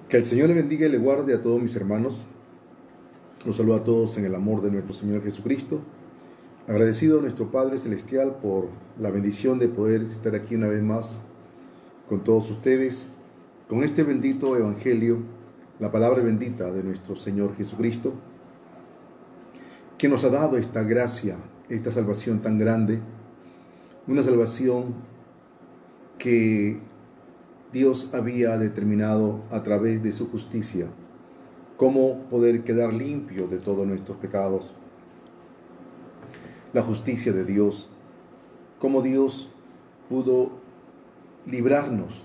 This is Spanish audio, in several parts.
Que el Señor le bendiga y le guarde a todos mis hermanos. Los saludo a todos en el amor de nuestro Señor Jesucristo. Agradecido a nuestro Padre Celestial por la bendición de poder estar aquí una vez más con todos ustedes, con este bendito Evangelio, la palabra bendita de nuestro Señor Jesucristo, que nos ha dado esta gracia, esta salvación tan grande, una salvación que Dios había determinado a través de su justicia, cómo poder quedar limpio de todos nuestros pecados. La justicia de Dios, cómo Dios pudo librarnos,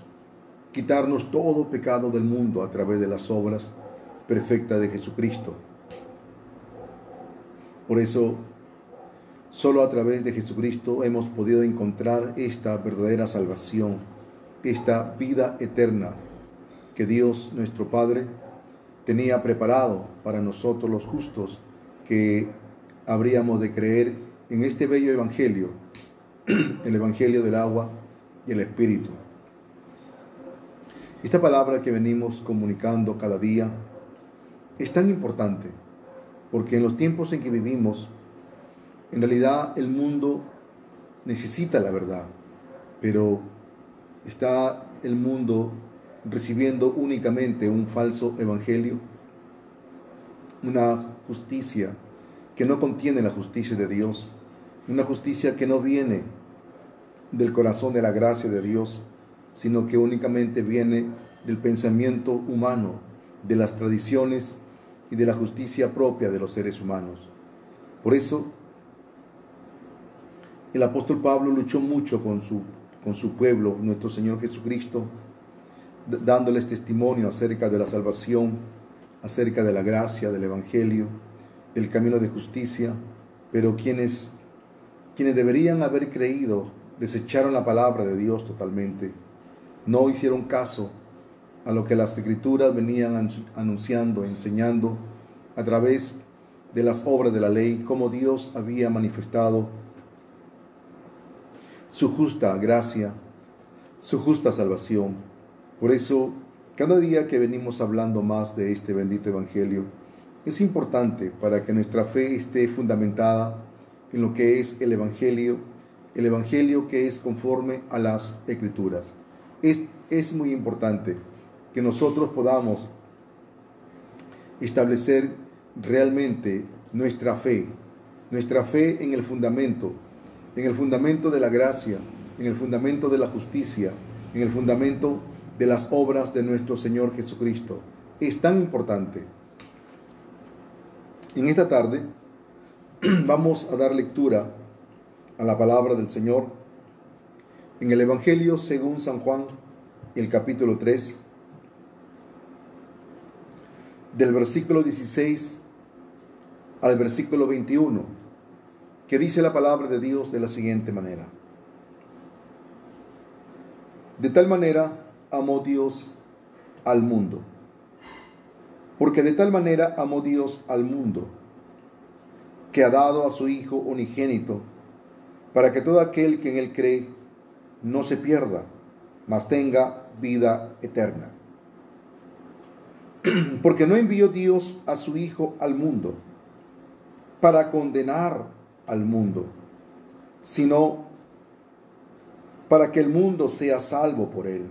quitarnos todo pecado del mundo a través de las obras perfectas de Jesucristo. Por eso, solo a través de Jesucristo hemos podido encontrar esta verdadera salvación, esta vida eterna que Dios nuestro Padre tenía preparado para nosotros los justos, que habríamos de creer en este bello Evangelio, el Evangelio del agua y el Espíritu. Esta palabra que venimos comunicando cada día es tan importante, porque en los tiempos en que vivimos, en realidad el mundo necesita la verdad, pero está el mundo recibiendo únicamente un falso evangelio, una justicia que no contiene la justicia de Dios, una justicia que no viene del corazón de la gracia de Dios, sino que únicamente viene del pensamiento humano, de las tradiciones y de la justicia propia de los seres humanos. Por eso, el apóstol Pablo luchó mucho con su pueblo, nuestro Señor Jesucristo, dándoles testimonio acerca de la salvación, acerca de la gracia, del Evangelio, del camino de justicia, pero quienes deberían haber creído, desecharon la palabra de Dios totalmente, no hicieron caso a lo que las Escrituras venían anunciando, enseñando a través de las obras de la ley, cómo Dios había manifestado su justa gracia, su justa salvación. Por eso, cada día que venimos hablando más de este bendito Evangelio, es importante para que nuestra fe esté fundamentada en lo que es el Evangelio que es conforme a las Escrituras. Es muy importante que nosotros podamos establecer realmente nuestra fe en el fundamento de la gracia, en el fundamento de la justicia, en el fundamento de las obras de nuestro Señor Jesucristo. Es tan importante. En esta tarde vamos a dar lectura a la palabra del Señor en el Evangelio según San Juan, el capítulo 3, del versículo 16 al versículo 21, que dice la palabra de Dios de la siguiente manera: de tal manera amó Dios al mundo, porque de tal manera amó Dios al mundo, que ha dado a su Hijo unigénito, para que todo aquel que en Él cree no se pierda, mas tenga vida eterna. Porque no envió Dios a su Hijo al mundo para condenar al mundo, sino para que el mundo sea salvo por Él.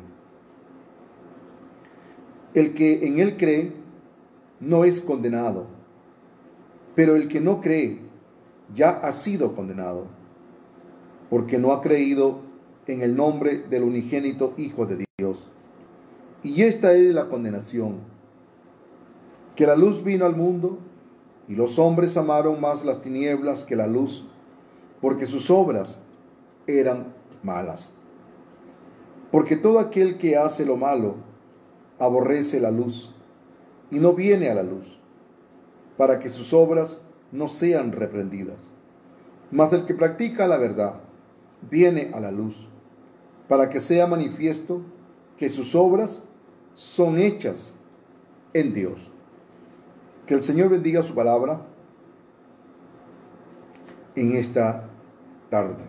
El que en Él cree no es condenado, pero el que no cree ya ha sido condenado, porque no ha creído en el nombre del unigénito Hijo de Dios. Y esta es la condenación, que la luz vino al mundo, y los hombres amaron más las tinieblas que la luz, porque sus obras eran malas. Porque todo aquel que hace lo malo aborrece la luz, y no viene a la luz, para que sus obras no sean reprendidas. Mas el que practica la verdad viene a la luz, para que sea manifiesto que sus obras son hechas en Dios. Que el Señor bendiga su palabra en esta tarde.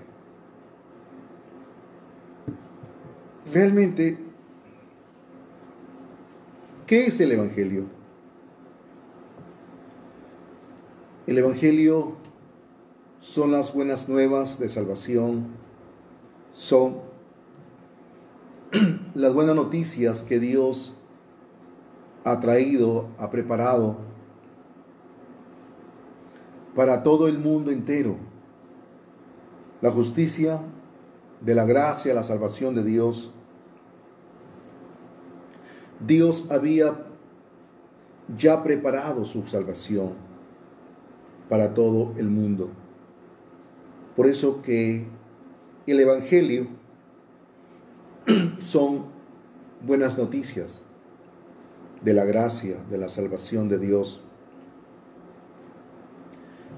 Realmente ¿Qué es el Evangelio? El Evangelio son las buenas nuevas de salvación, son las buenas noticias que Dios ha traído, ha preparado para todo el mundo entero. La justicia de la gracia, la salvación de Dios. Dios había ya preparado su salvación para todo el mundo. Por eso que el Evangelio son buenas noticias de la gracia, de la salvación de Dios.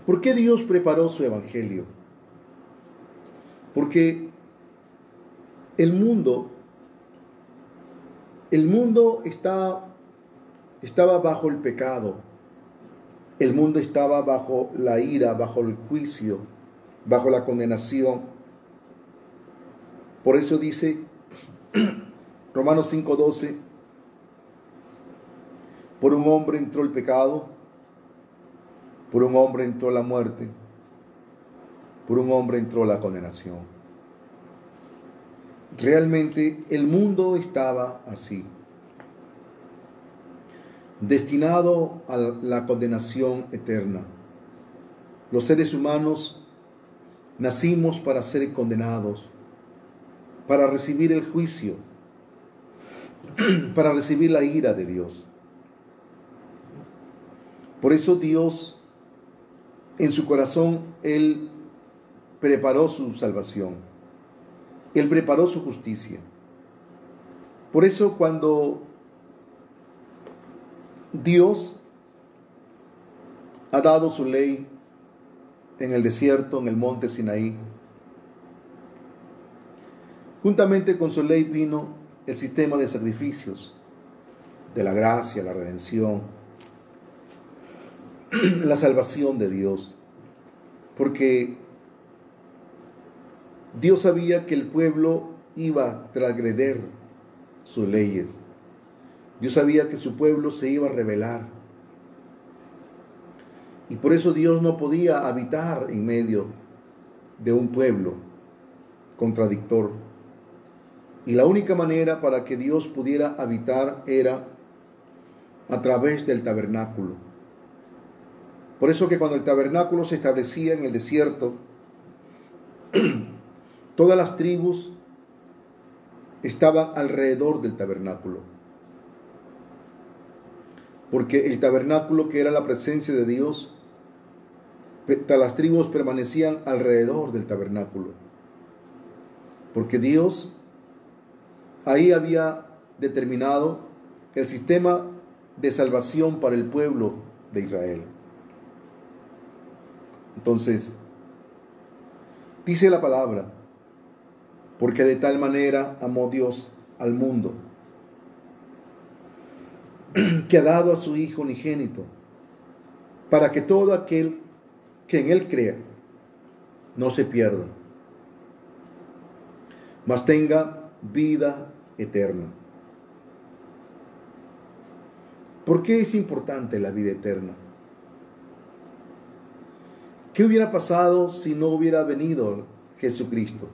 ¿Por qué Dios preparó su Evangelio? Porque el mundo estaba bajo el pecado. El mundo estaba bajo la ira, bajo el juicio, bajo la condenación. Por eso dice Romanos 5:12, por un hombre entró el pecado, por un hombre entró la muerte, por un hombre entró la condenación. Realmente el mundo estaba así, destinado a la condenación eterna. Los seres humanos nacimos para ser condenados, para recibir el juicio, para recibir la ira de Dios. Por eso Dios, en su corazón, Él preparó su salvación. Él preparó su justicia. Por eso cuando Dios ha dado su ley en el desierto, en el monte Sinaí, juntamente con su ley vino el sistema de sacrificios, de la gracia, la redención, la salvación de Dios. Porque Dios sabía que el pueblo iba a transgredir sus leyes. Dios sabía que su pueblo se iba a rebelar. Y por eso Dios no podía habitar en medio de un pueblo contradictor. Y la única manera para que Dios pudiera habitar era a través del tabernáculo. Por eso que cuando el tabernáculo se establecía en el desierto, todas las tribus estaban alrededor del tabernáculo. Porque el tabernáculo, que era la presencia de Dios, las tribus permanecían alrededor del tabernáculo. Porque Dios ahí había determinado el sistema de salvación para el pueblo de Israel. Entonces, dice la palabra, porque de tal manera amó Dios al mundo, que ha dado a su Hijo unigénito, para que todo aquel que en Él crea no se pierda, mas tenga vida eterna. ¿Por qué es importante la vida eterna? ¿Qué hubiera pasado si no hubiera venido Jesucristo?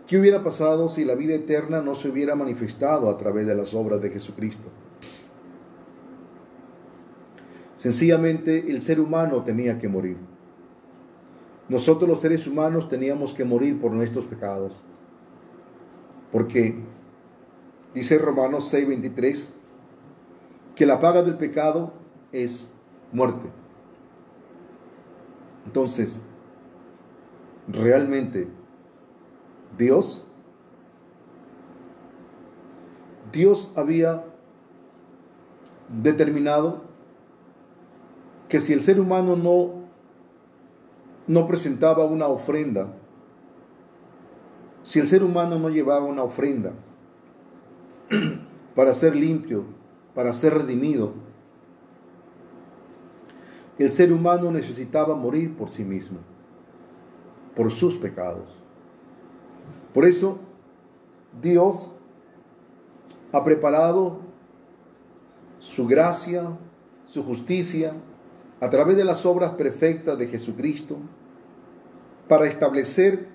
¿Qué hubiera pasado si la vida eterna no se hubiera manifestado a través de las obras de Jesucristo? Sencillamente el ser humano tenía que morir. Nosotros los seres humanos teníamos que morir por nuestros pecados. Porque dice Romanos 6:23 que la paga del pecado es muerte. Entonces, realmente Dios había determinado que si el ser humano no presentaba una ofrenda, si el ser humano no llevaba una ofrenda para ser limpio, para ser redimido, el ser humano necesitaba morir por sí mismo, por sus pecados. Por eso Dios ha preparado su gracia, su justicia, a través de las obras perfectas de Jesucristo, para establecer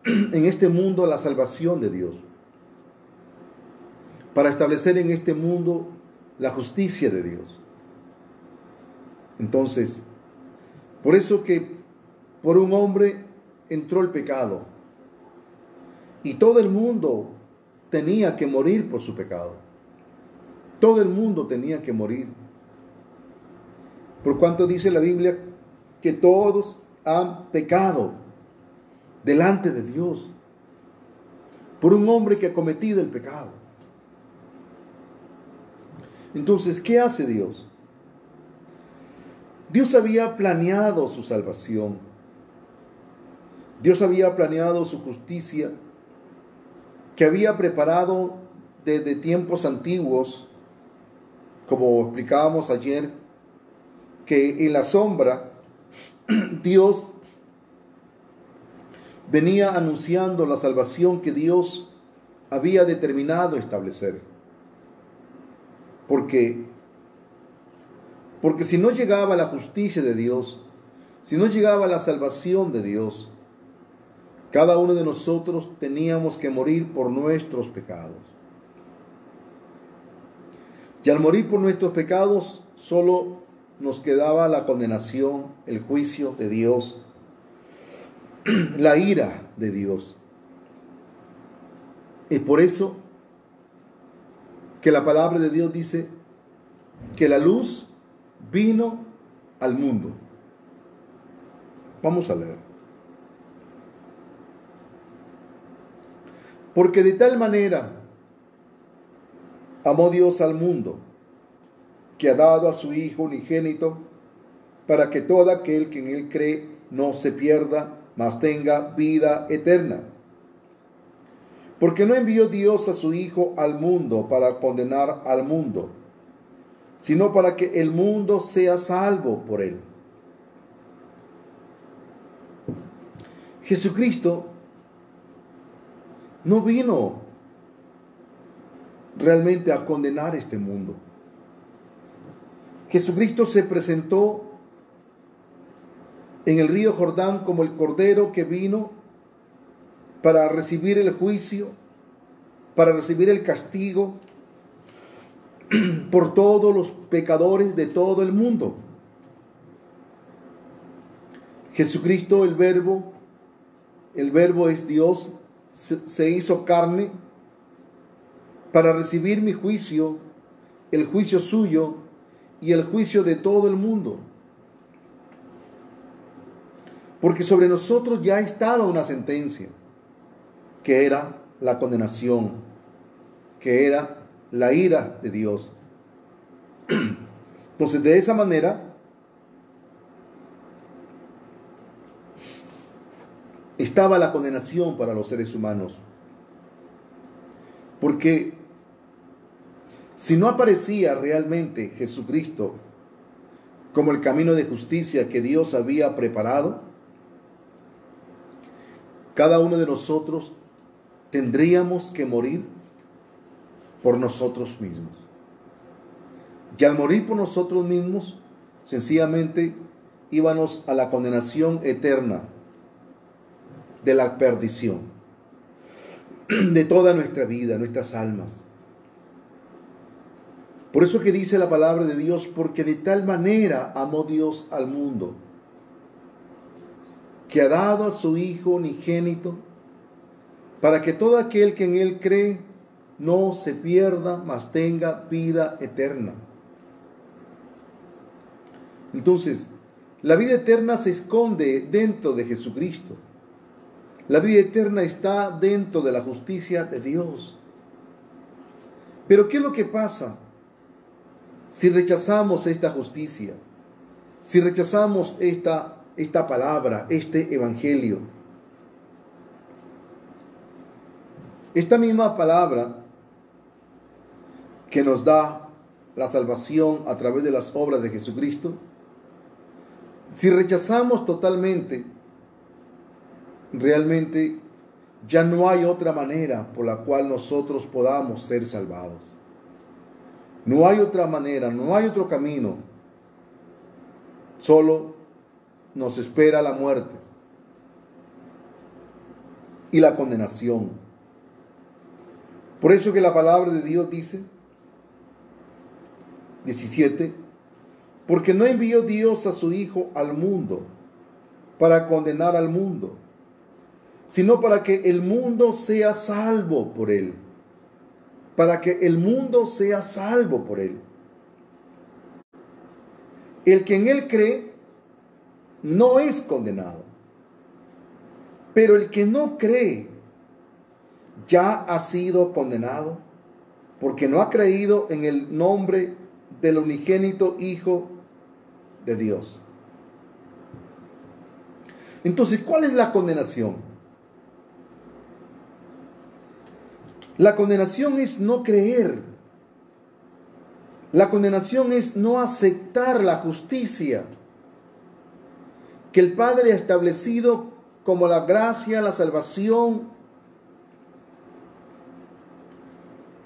en este mundo la salvación de Dios, para establecer en este mundo la justicia de Dios. Entonces, por eso que por un hombre entró el pecado, y todo el mundo tenía que morir por su pecado. Todo el mundo tenía que morir. Por cuanto dice la Biblia que todos han pecado delante de Dios por un hombre que ha cometido el pecado. Entonces, ¿qué hace Dios? Dios había planeado su salvación. Dios había planeado su justicia, que había preparado desde tiempos antiguos, como explicábamos ayer, que en la sombra Dios venía anunciando la salvación que Dios había determinado establecer. Porque si no llegaba la justicia de Dios, si no llegaba la salvación de Dios, cada uno de nosotros teníamos que morir por nuestros pecados. Y al morir por nuestros pecados, solo nos quedaba la condenación, el juicio de Dios, la ira de Dios. Es por eso que la palabra de Dios dice que la luz vino al mundo. Vamos a leer. Porque de tal manera amó Dios al mundo, que ha dado a su Hijo unigénito, para que todo aquel que en Él cree no se pierda, mas tenga vida eterna. Porque no envió Dios a su Hijo al mundo para condenar al mundo, sino para que el mundo sea salvo por Él. Jesucristo no vino realmente a condenar este mundo. Jesucristo se presentó en el río Jordán como el Cordero que vino para recibir el juicio, para recibir el castigo por todos los pecadores de todo el mundo. Jesucristo, el Verbo es Dios, se hizo carne para recibir mi juicio, el juicio suyo y el juicio de todo el mundo. Porque sobre nosotros ya estaba una sentencia, que era la condenación, que era la ira de Dios. Entonces, de esa manera, estaba la condenación para los seres humanos. Porque si no aparecía realmente Jesucristo como el camino de justicia que Dios había preparado, cada uno de nosotros tendríamos que morir por nosotros mismos. Y al morir por nosotros mismos, sencillamente íbamos a la condenación eterna de la perdición de toda nuestra vida, nuestras almas. Por eso que dice la palabra de Dios, porque de tal manera amó Dios al mundo, que ha dado a su Hijo unigénito, para que todo aquel que en Él cree no se pierda, mas tenga vida eterna. Entonces, la vida eterna se esconde dentro de Jesucristo. La vida eterna está dentro de la justicia de Dios. Pero ¿qué es lo que pasa si rechazamos esta justicia? Si rechazamos esta palabra, este evangelio. Esta misma palabra que nos da la salvación a través de las obras de Jesucristo, si rechazamos totalmente, realmente ya no hay otra manera por la cual nosotros podamos ser salvados. No hay otra manera, no hay otro camino. Solo nos espera la muerte y la condenación. Por eso que la palabra de Dios dice, 17, porque no envió Dios a su Hijo al mundo para condenar al mundo, sino para que el mundo sea salvo por él. Para que el mundo sea salvo por él. El que en él cree no es condenado, pero el que no cree ya ha sido condenado, porque no ha creído en el nombre del unigénito Hijo de Dios. Entonces, ¿cuál es la condenación? La condenación es no creer. La condenación es no aceptar la justicia que el Padre ha establecido como la gracia, la salvación,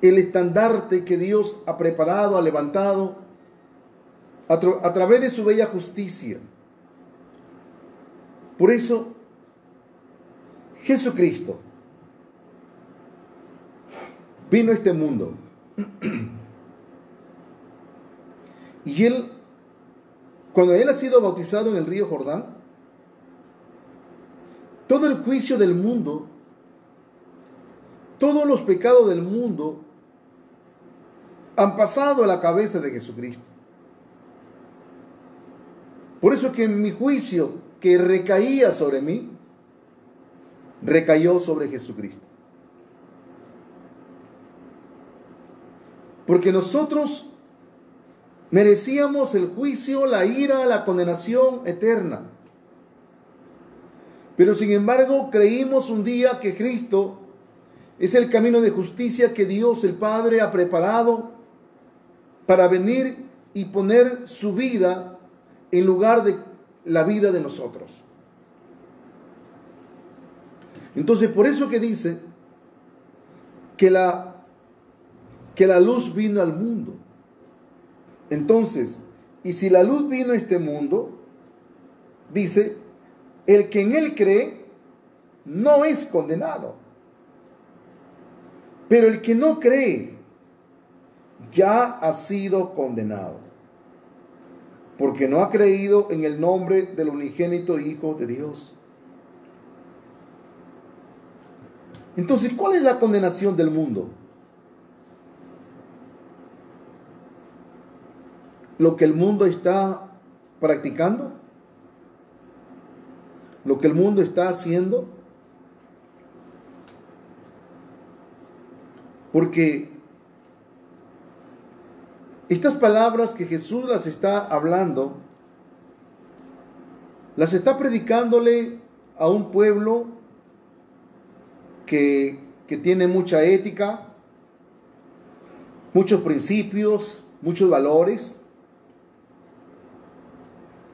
el estandarte que Dios ha preparado, ha levantado a través de su bella justicia. Por eso, Jesucristo vino a este mundo y Él, cuando Él ha sido bautizado en el río Jordán, todo el juicio del mundo, todos los pecados del mundo han pasado a la cabeza de Jesucristo. Por eso que mi juicio que recaía sobre mí, recayó sobre Jesucristo. Porque nosotros merecíamos el juicio, la ira, la condenación eterna. Pero sin embargo, creímos un día que Cristo es el camino de justicia que Dios el Padre ha preparado para venir y poner su vida en lugar de la vida de nosotros. Entonces, por eso que dice que la luz vino al mundo. Entonces, y si la luz vino a este mundo, dice, el que en él cree no es condenado. Pero el que no cree ya ha sido condenado, porque no ha creído en el nombre del unigénito Hijo de Dios. Entonces, ¿cuál es la condenación del mundo? Lo que el mundo está practicando, lo que el mundo está haciendo, porque estas palabras que Jesús las está hablando, las está predicándole a un pueblo que tiene mucha ética, muchos principios, muchos valores,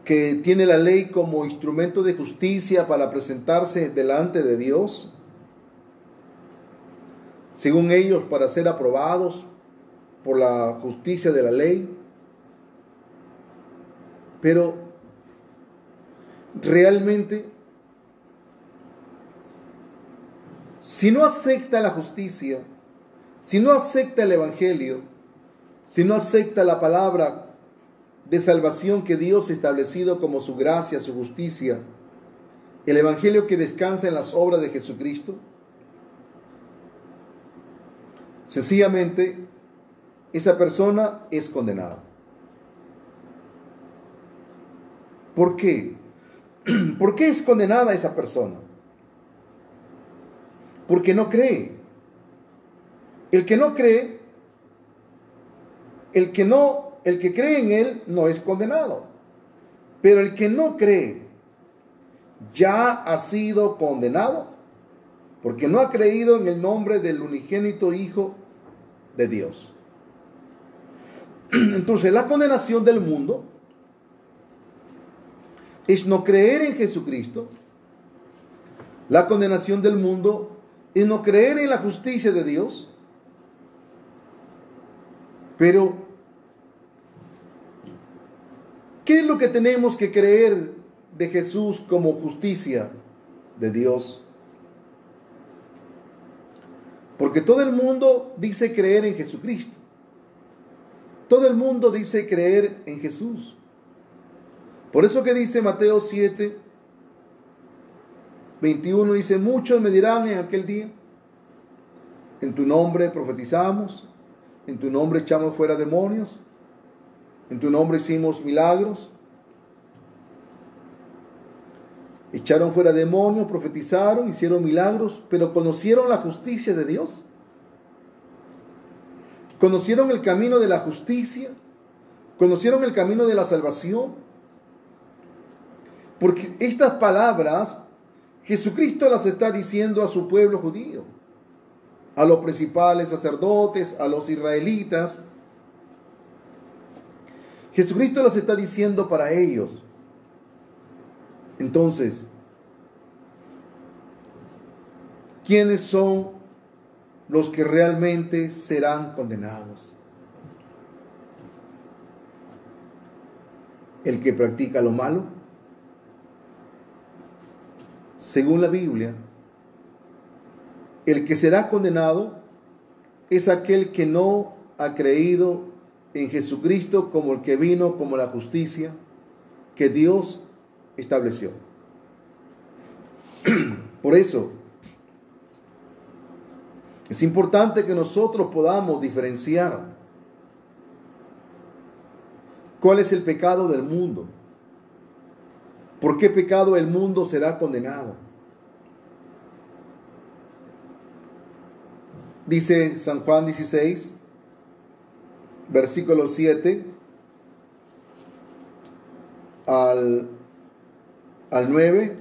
que tiene la ley como instrumento de justicia para presentarse delante de Dios, según ellos, para ser aprobados por la justicia de la ley. Pero realmente, si no acepta la justicia, si no acepta el Evangelio, si no acepta la palabra de salvación que Dios ha establecido como su gracia, su justicia, el Evangelio que descansa en las obras de Jesucristo, sencillamente esa persona es condenada. ¿Por qué? ¿Por qué es condenada esa persona? Porque no cree. El que no cree, el que cree en él no es condenado. Pero el que no cree ya ha sido condenado, porque no ha creído en el nombre del unigénito Hijo de Dios. Entonces, la condenación del mundo es no creer en Jesucristo. La condenación del mundo en no creer en la justicia de Dios. Pero, ¿qué es lo que tenemos que creer de Jesús como justicia de Dios? Porque todo el mundo dice creer en Jesucristo. Todo el mundo dice creer en Jesús. Por eso que dice Mateo 7, 21, dice: muchos me dirán en aquel día: en tu nombre profetizamos, en tu nombre echamos fuera demonios, en tu nombre hicimos milagros. Echaron fuera demonios, profetizaron, hicieron milagros, pero ¿conocieron la justicia de Dios? ¿Conocieron el camino de la justicia? ¿Conocieron el camino de la salvación? Porque estas palabras Jesucristo las está diciendo a su pueblo judío, a los principales sacerdotes, a los israelitas. Jesucristo las está diciendo para ellos. Entonces, ¿quiénes son los que realmente serán condenados? ¿El que practica lo malo? Según la Biblia, el que será condenado es aquel que no ha creído en Jesucristo como el que vino como la justicia que Dios estableció. Por eso es importante que nosotros podamos diferenciar cuál es el pecado del mundo. ¿Por qué pecado el mundo será condenado? Dice San Juan 16, versículo 7 al 9.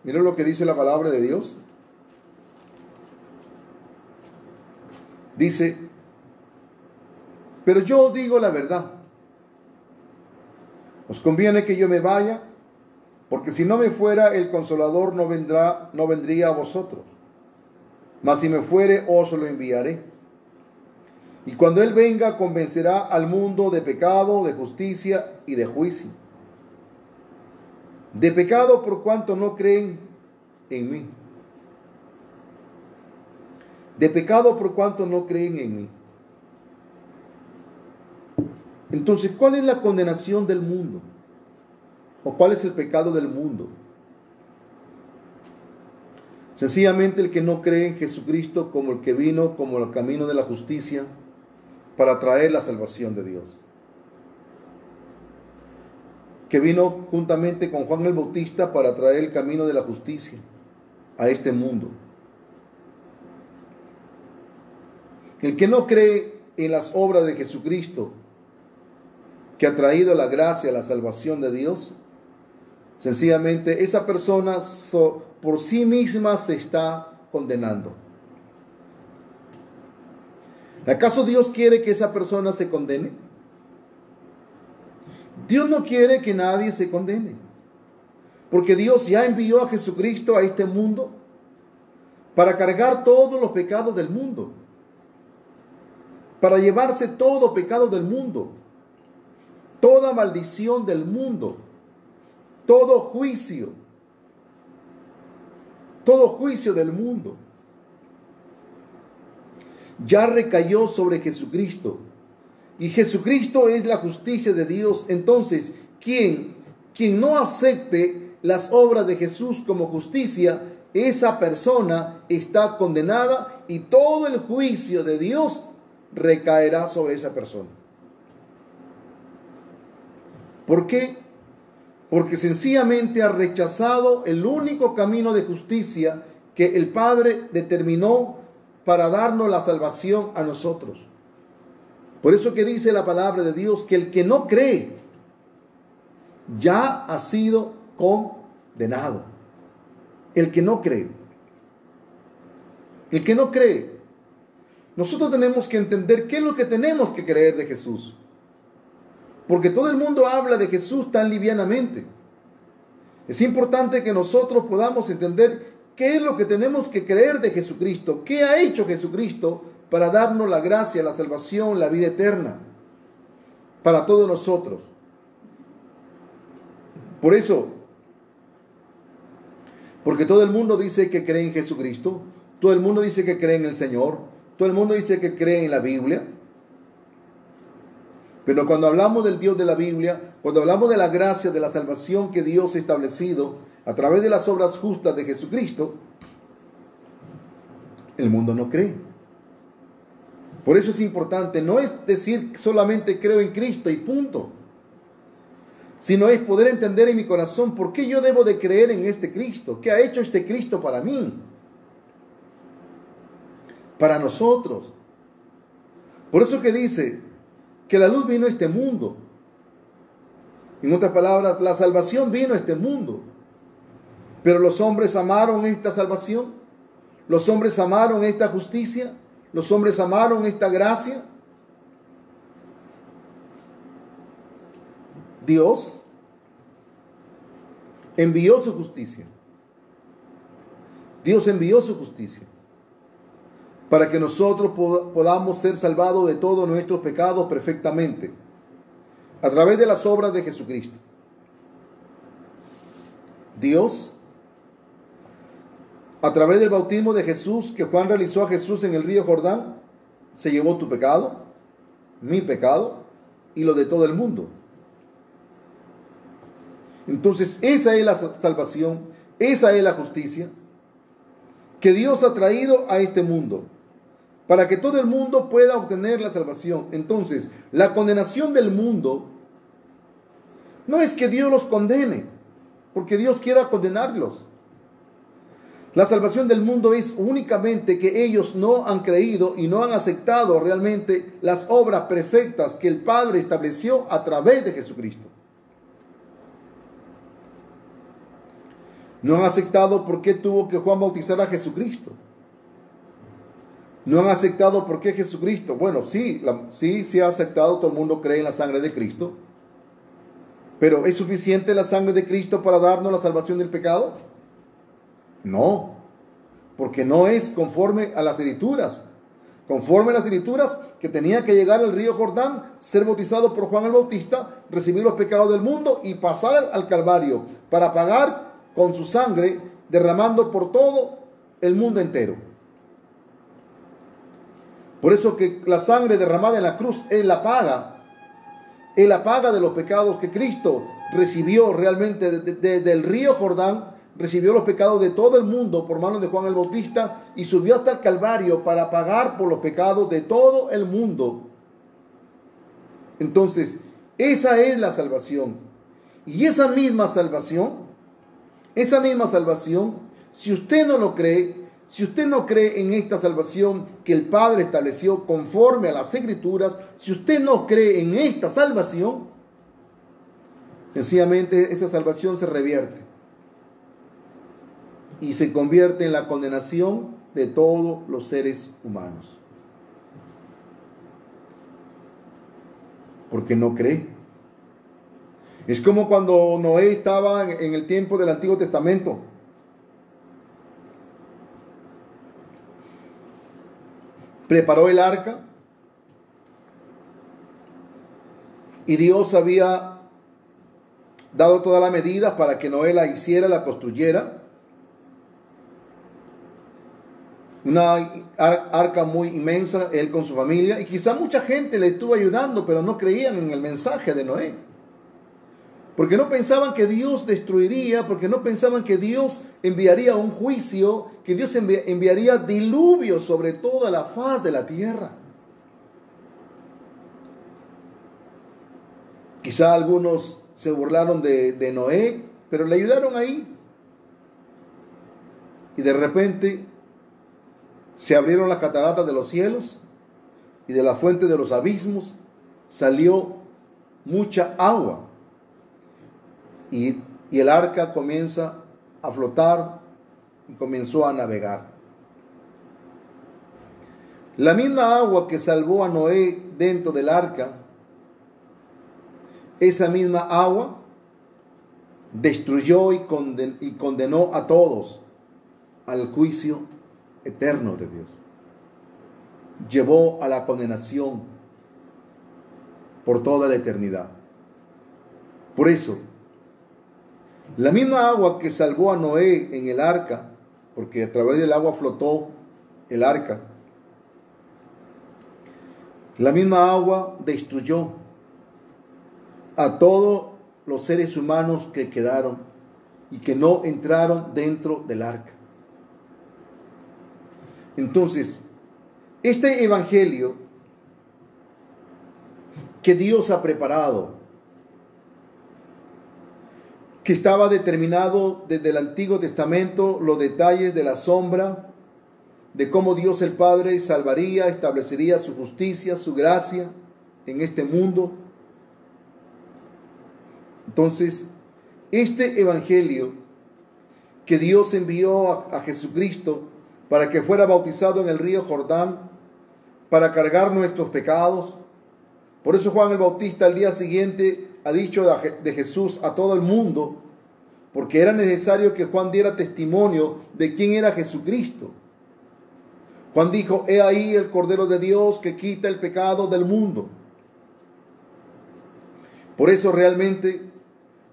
Mira lo que dice la palabra de Dios. Dice: pero yo os digo la verdad. Os conviene que yo me vaya, porque si no me fuera, el Consolador no vendría a vosotros. Mas si me fuere, os lo enviaré. Y cuando Él venga, convencerá al mundo de pecado, de justicia y de juicio. De pecado por cuanto no creen en mí. De pecado por cuanto no creen en mí. Entonces, ¿cuál es la condenación del mundo? ¿O cuál es el pecado del mundo? Sencillamente el que no cree en Jesucristo como el que vino, como el camino de la justicia, para traer la salvación de Dios. Que vino juntamente con Juan el Bautista para traer el camino de la justicia a este mundo. El que no cree en las obras de Jesucristo, que ha traído la gracia, la salvación de Dios, sencillamente esa persona por sí misma se está condenando. ¿Acaso Dios quiere que esa persona se condene? Dios no quiere que nadie se condene, porque Dios ya envió a Jesucristo a este mundo para cargar todos los pecados del mundo, para llevarse todo pecado del mundo, toda maldición del mundo, todo juicio del mundo. Ya recayó sobre Jesucristo. Y Jesucristo es la justicia de Dios. Entonces, quien no acepte las obras de Jesús como justicia, esa persona está condenada y todo el juicio de Dios recaerá sobre esa persona. ¿Por qué? Porque sencillamente ha rechazado el único camino de justicia que el Padre determinó para darnos la salvación a nosotros. Por eso que dice la palabra de Dios que el que no cree ya ha sido condenado. El que no cree. El que no cree. Nosotros tenemos que entender qué es lo que tenemos que creer de Jesús. Porque todo el mundo habla de Jesús tan livianamente. Es importante que nosotros podamos entender ¿Qué es lo que tenemos que creer de Jesucristo? ¿Qué ha hecho Jesucristo para darnos la gracia, la salvación, la vida eterna para todos nosotros? Por eso, porque todo el mundo dice que cree en Jesucristo, todo el mundo dice que cree en el Señor, todo el mundo dice que cree en la Biblia. Pero cuando hablamos del Dios de la Biblia, cuando hablamos de la gracia, de la salvación que Dios ha establecido a través de las obras justas de Jesucristo, el mundo no cree. Por eso es importante, no es decir solamente creo en Cristo y punto, sino es poder entender en mi corazón por qué yo debo de creer en este Cristo, qué ha hecho este Cristo para mí, para nosotros. Por eso que dice que la luz vino a este mundo. En otras palabras, la salvación vino a este mundo. Pero los hombres amaron esta salvación, los hombres amaron esta justicia, los hombres amaron esta gracia. Dios envió su justicia. Dios envió su justicia para que nosotros podamos ser salvados de todos nuestros pecados perfectamente, a través de las obras de Jesucristo. Dios, a través del bautismo de Jesús, que Juan realizó a Jesús en el río Jordán, se llevó tu pecado, mi pecado y lo de todo el mundo. Entonces, esa es la salvación, esa es la justicia que Dios ha traído a este mundo, para que todo el mundo pueda obtener la salvación. Entonces, la condenación del mundo no es que Dios los condene, porque Dios quiera condenarlos. La salvación del mundo es únicamente que ellos no han creído y no han aceptado realmente las obras perfectas que el Padre estableció a través de Jesucristo. No han aceptado por qué tuvo que Juan bautizar a Jesucristo. No han aceptado por qué Jesucristo. Bueno, sí ha aceptado, todo el mundo cree en la sangre de Cristo. Pero ¿es suficiente la sangre de Cristo para darnos la salvación del pecado? No, porque no es conforme a las Escrituras. Conforme a las Escrituras, que tenía que llegar al río Jordán, ser bautizado por Juan el Bautista, recibir los pecados del mundo y pasar al Calvario para pagar con su sangre, derramando por todo el mundo entero. Por eso que la sangre derramada en la cruz es la paga de los pecados que Cristo recibió realmente desde el río Jordán, recibió los pecados de todo el mundo por manos de Juan el Bautista y subió hasta el Calvario para pagar por los pecados de todo el mundo. Entonces, esa es la salvación. Y esa misma salvación, si usted no lo cree, si usted no cree en esta salvación que el Padre estableció conforme a las Escrituras, si usted no cree en esta salvación, sencillamente esa salvación se revierte y se convierte en la condenación de todos los seres humanos. Porque no cree. Es como cuando Noé estaba en el tiempo del Antiguo Testamento. Preparó el arca y Dios había dado todas las medidas para que Noé la hiciera, la construyera. Una arca muy inmensa, él con su familia, y quizá mucha gente le estuvo ayudando, pero no creían en el mensaje de Noé. Porque no pensaban que Dios destruiría, porque no pensaban que Dios enviaría un juicio, que Dios enviaría diluvio sobre toda la faz de la tierra. Quizá algunos se burlaron de Noé, pero le ayudaron ahí. Y de repente se abrieron las cataratas de los cielos y de la fuente de los abismos salió mucha agua. Y el arca comienza a flotar y comenzó a navegar. La misma agua que salvó a Noé dentro del arca, esa misma agua destruyó y condenó a todos al juicio eterno de Dios. Llevó a la condenación por toda la eternidad. Por eso, la misma agua que salvó a Noé en el arca, porque a través del agua flotó el arca, la misma agua destruyó a todos los seres humanos que quedaron y que no entraron dentro del arca. Entonces, este evangelio que Dios ha preparado, que estaba determinado desde el Antiguo Testamento, los detalles de la sombra, de cómo Dios el Padre salvaría, establecería su justicia, su gracia en este mundo. Entonces, este evangelio que Dios envió a Jesucristo para que fuera bautizado en el río Jordán, para cargar nuestros pecados. Por eso Juan el Bautista al día siguiente ha dicho de Jesús a todo el mundo, porque era necesario que Juan diera testimonio de quién era Jesucristo. Juan dijo: he ahí el Cordero de Dios que quita el pecado del mundo. Por eso realmente,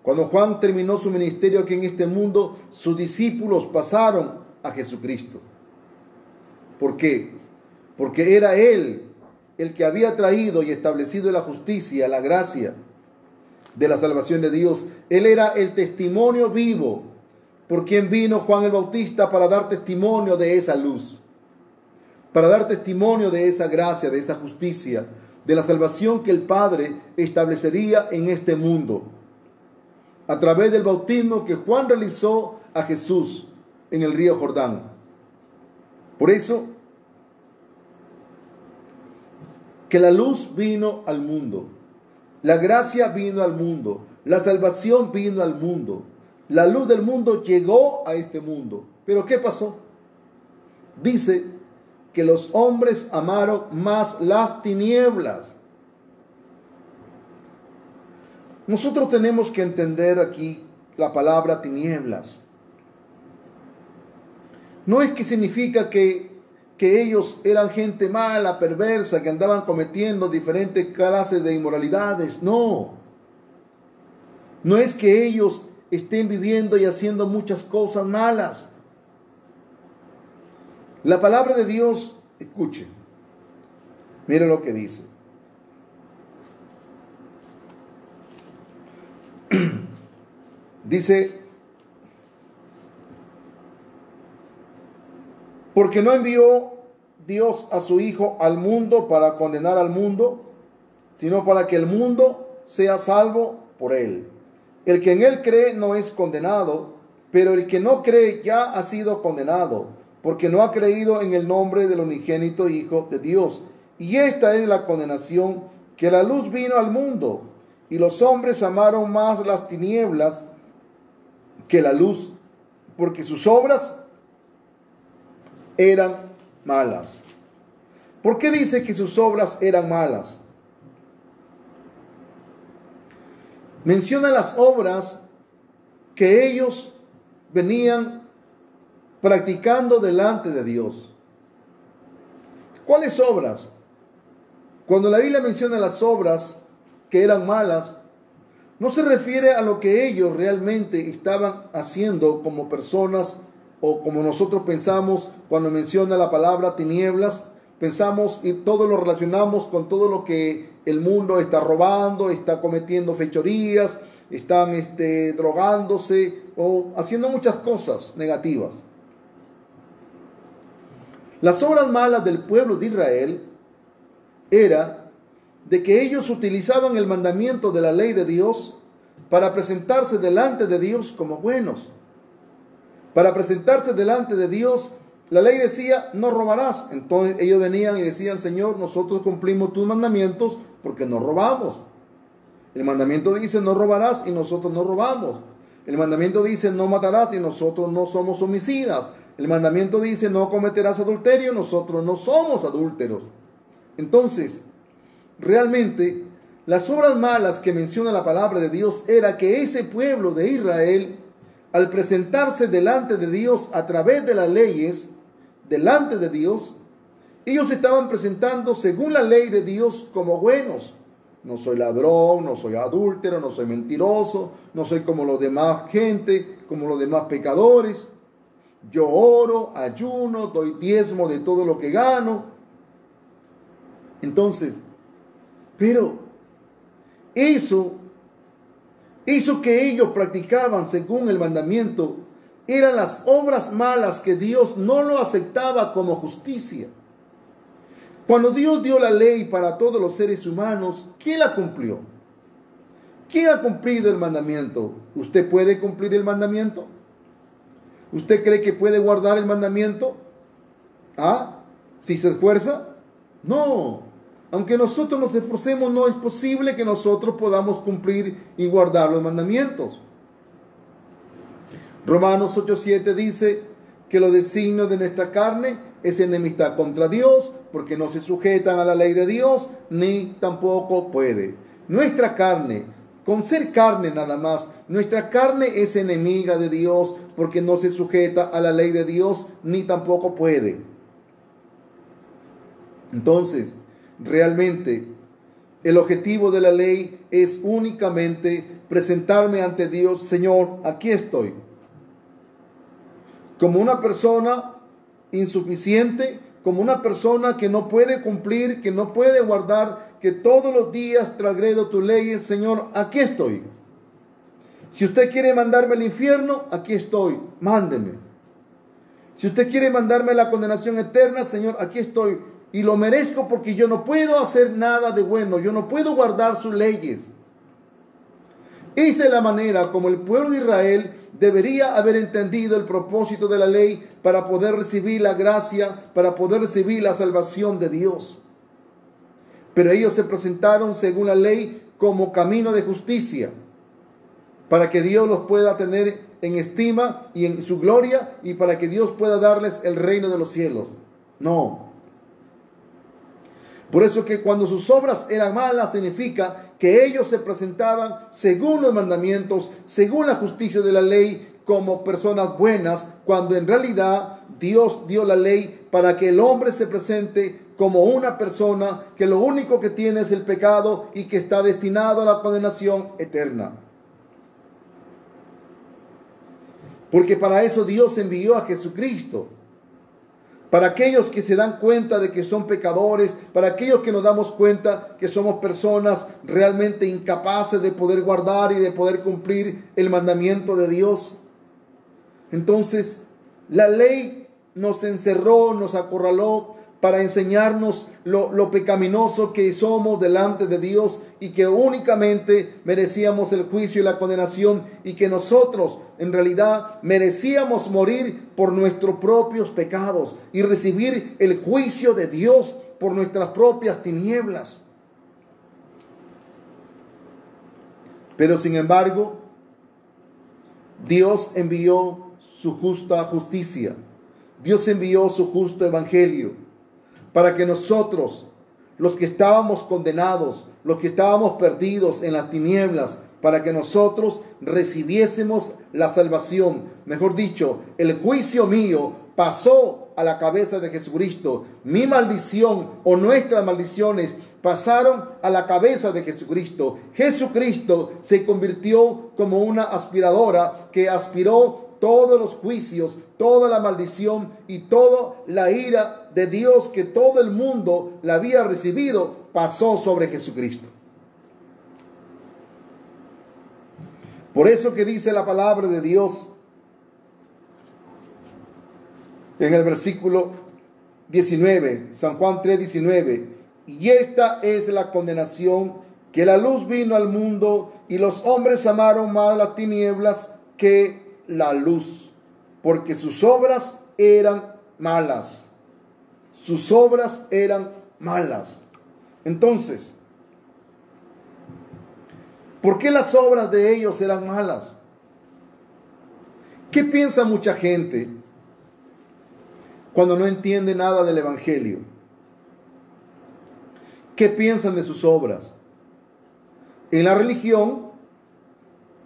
cuando Juan terminó su ministerio aquí en este mundo, sus discípulos pasaron a Jesucristo. ¿Por qué? Porque era Él el que había traído y establecido la justicia, la gracia de la salvación de Dios. Él era el testimonio vivo por quien vino Juan el Bautista para dar testimonio de esa luz, para dar testimonio de esa gracia, de esa justicia, de la salvación que el Padre establecería en este mundo, a través del bautismo que Juan realizó a Jesús en el río Jordán. Por eso, que la luz vino al mundo, la gracia vino al mundo, la salvación vino al mundo, la luz del mundo llegó a este mundo. Pero ¿qué pasó? Dice que los hombres amaron más las tinieblas. Nosotros tenemos que entender aquí la palabra tinieblas. No es que significa que ellos eran gente mala, perversa, que andaban cometiendo diferentes clases de inmoralidades. No. No es que ellos estén viviendo y haciendo muchas cosas malas. La palabra de Dios, escuchen, miren lo que dice. Dice: porque no envió Dios a su Hijo al mundo para condenar al mundo, sino para que el mundo sea salvo por él. El que en él cree no es condenado, pero el que no cree ya ha sido condenado, porque no ha creído en el nombre del unigénito Hijo de Dios. Y esta es la condenación, que la luz vino al mundo, y los hombres amaron más las tinieblas que la luz, porque sus obras eran malas. ¿Por qué dice que sus obras eran malas? Menciona las obras que ellos venían practicando delante de Dios. ¿Cuáles obras? Cuando la Biblia menciona las obras que eran malas, no se refiere a lo que ellos realmente estaban haciendo como personas, o como nosotros pensamos cuando menciona la palabra tinieblas. Pensamos y todo lo relacionamos con todo lo que el mundo está robando, está cometiendo fechorías, están drogándose o haciendo muchas cosas negativas. Las obras malas del pueblo de Israel era de que ellos utilizaban el mandamiento de la ley de Dios para presentarse delante de Dios como buenos. Para presentarse delante de Dios, la ley decía: no robarás. Entonces ellos venían y decían: Señor, nosotros cumplimos tus mandamientos porque no robamos. El mandamiento dice: no robarás, y nosotros no robamos. El mandamiento dice: no matarás, y nosotros no somos homicidas. El mandamiento dice: no cometerás adulterio, nosotros no somos adúlteros. Entonces, realmente, las obras malas que menciona la palabra de Dios era que ese pueblo de Israel al presentarse delante de Dios a través de las leyes, delante de Dios, ellos estaban presentando según la ley de Dios como buenos. No soy ladrón, no soy adúltero, no soy mentiroso, no soy como los demás gente, como los demás pecadores. Yo oro, ayuno, doy diezmo de todo lo que gano. Entonces, pero eso que ellos practicaban según el mandamiento eran las obras malas que Dios no lo aceptaba como justicia. Cuando Dios dio la ley para todos los seres humanos, ¿quién la cumplió? ¿Quién ha cumplido el mandamiento? ¿Usted puede cumplir el mandamiento? ¿Usted cree que puede guardar el mandamiento? ¿Ah? ¿Si se esfuerza? No. Aunque nosotros nos esforcemos, no es posible que nosotros podamos cumplir y guardar los mandamientos. Romanos 8:7 dice que los designios de nuestra carne es enemistad contra Dios, porque no se sujetan a la ley de Dios, ni tampoco puede. Nuestra carne, con ser carne nada más, nuestra carne es enemiga de Dios, porque no se sujeta a la ley de Dios, ni tampoco puede. Entonces, realmente, el objetivo de la ley es únicamente presentarme ante Dios: Señor, aquí estoy. Como una persona insuficiente, como una persona que no puede cumplir, que no puede guardar, que todos los días transgredo tus leyes. Señor, aquí estoy. Si usted quiere mandarme al infierno, aquí estoy, mándeme. Si usted quiere mandarme a la condenación eterna, Señor, aquí estoy. Y lo merezco porque yo no puedo hacer nada de bueno, yo no puedo guardar sus leyes. Esa es la manera como el pueblo de Israel debería haber entendido el propósito de la ley para poder recibir la gracia, para poder recibir la salvación de Dios. Pero ellos se presentaron según la ley como camino de justicia, para que Dios los pueda tener en estima y en su gloria, y para que Dios pueda darles el reino de los cielos. No. Por eso que cuando sus obras eran malas, significa que ellos se presentaban según los mandamientos, según la justicia de la ley, como personas buenas, cuando en realidad Dios dio la ley para que el hombre se presente como una persona que lo único que tiene es el pecado y que está destinado a la condenación eterna. Porque para eso Dios envió a Jesucristo. Para aquellos que se dan cuenta de que son pecadores, para aquellos que nos damos cuenta que somos personas realmente incapaces de poder guardar y de poder cumplir el mandamiento de Dios. Entonces, la ley nos encerró, nos acorraló para enseñarnos lo pecaminoso que somos delante de Dios y que únicamente merecíamos el juicio y la condenación, y que nosotros en realidad merecíamos morir por nuestros propios pecados y recibir el juicio de Dios por nuestras propias tinieblas. Pero sin embargo, Dios envió su justa justicia. Dios envió su justo evangelio para que nosotros, los que estábamos condenados, los que estábamos perdidos en las tinieblas, para que nosotros recibiésemos la salvación. Mejor dicho, el juicio mío pasó a la cabeza de Jesucristo. Mi maldición o nuestras maldiciones pasaron a la cabeza de Jesucristo. Jesucristo se convirtió como una aspiradora que aspiró todos los juicios, toda la maldición y toda la ira de Dios que todo el mundo la había recibido, pasó sobre Jesucristo. Por eso que dice la palabra de Dios en el versículo 19, San Juan 3:19, y esta es la condenación, que la luz vino al mundo y los hombres amaron más las tinieblas que la luz, porque sus obras eran malas. Sus obras eran malas. Entonces, ¿por qué las obras de ellos eran malas? ¿Qué piensa mucha gente cuando no entiende nada del evangelio? ¿Qué piensan de sus obras? En la religión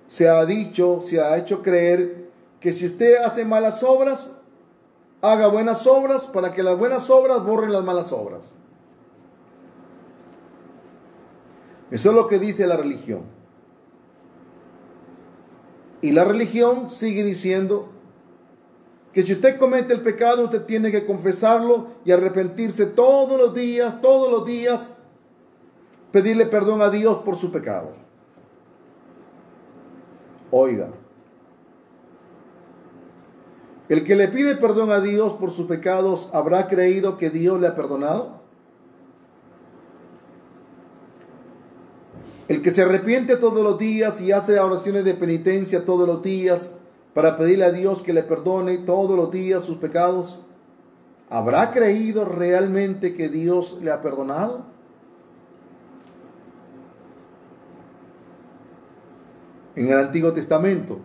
se ha dicho, se ha hecho creer que si usted hace malas obras, haga buenas obras para que las buenas obras borren las malas obras. Eso es lo que dice la religión. Y la religión sigue diciendo que si usted comete el pecado, usted tiene que confesarlo y arrepentirse todos los días, pedirle perdón a Dios por su pecado. Oiga, el que le pide perdón a Dios por sus pecados, ¿habrá creído que Dios le ha perdonado? El que se arrepiente todos los días y hace oraciones de penitencia todos los días para pedirle a Dios que le perdone todos los días sus pecados, ¿habrá creído realmente que Dios le ha perdonado? En el Antiguo Testamento,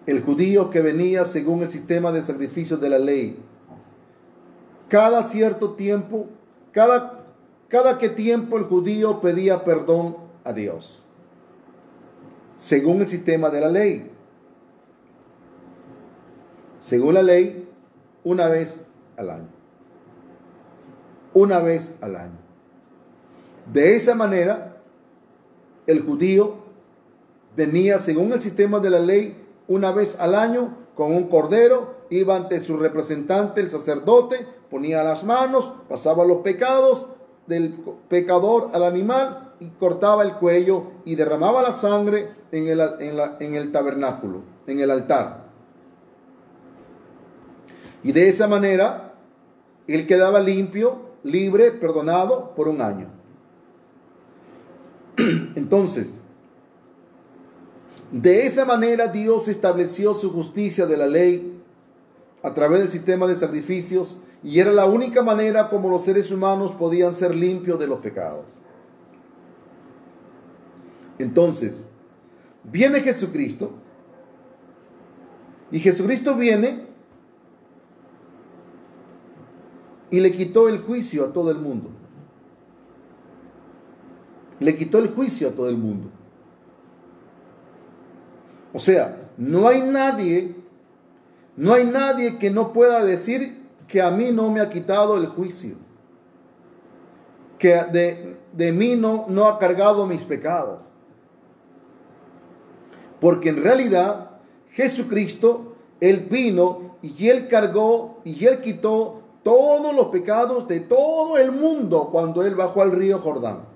el judío que venía según el sistema de sacrificios de la ley, cada cierto tiempo, cada que tiempo el judío pedía perdón a Dios, según el sistema de la ley. Según la ley, una vez al año. Una vez al año. De esa manera, el judío venía según el sistema de la ley una vez al año con un cordero, iba ante su representante, el sacerdote, ponía las manos, pasaba los pecados del pecador al animal y cortaba el cuello y derramaba la sangre en el tabernáculo, en el altar. Y de esa manera, él quedaba limpio, libre, perdonado por un año. Entonces, de esa manera Dios estableció su justicia de la ley a través del sistema de sacrificios y era la única manera como los seres humanos podían ser limpios de los pecados. Entonces, viene Jesucristo y Jesucristo viene y le quitó el juicio a todo el mundo. Le quitó el juicio a todo el mundo. O sea, no hay nadie que no pueda decir que a mí no me ha quitado el juicio, que de mí no ha cargado mis pecados. Porque en realidad Jesucristo, Él vino y Él cargó y Él quitó todos los pecados de todo el mundo cuando Él bajó al río Jordán.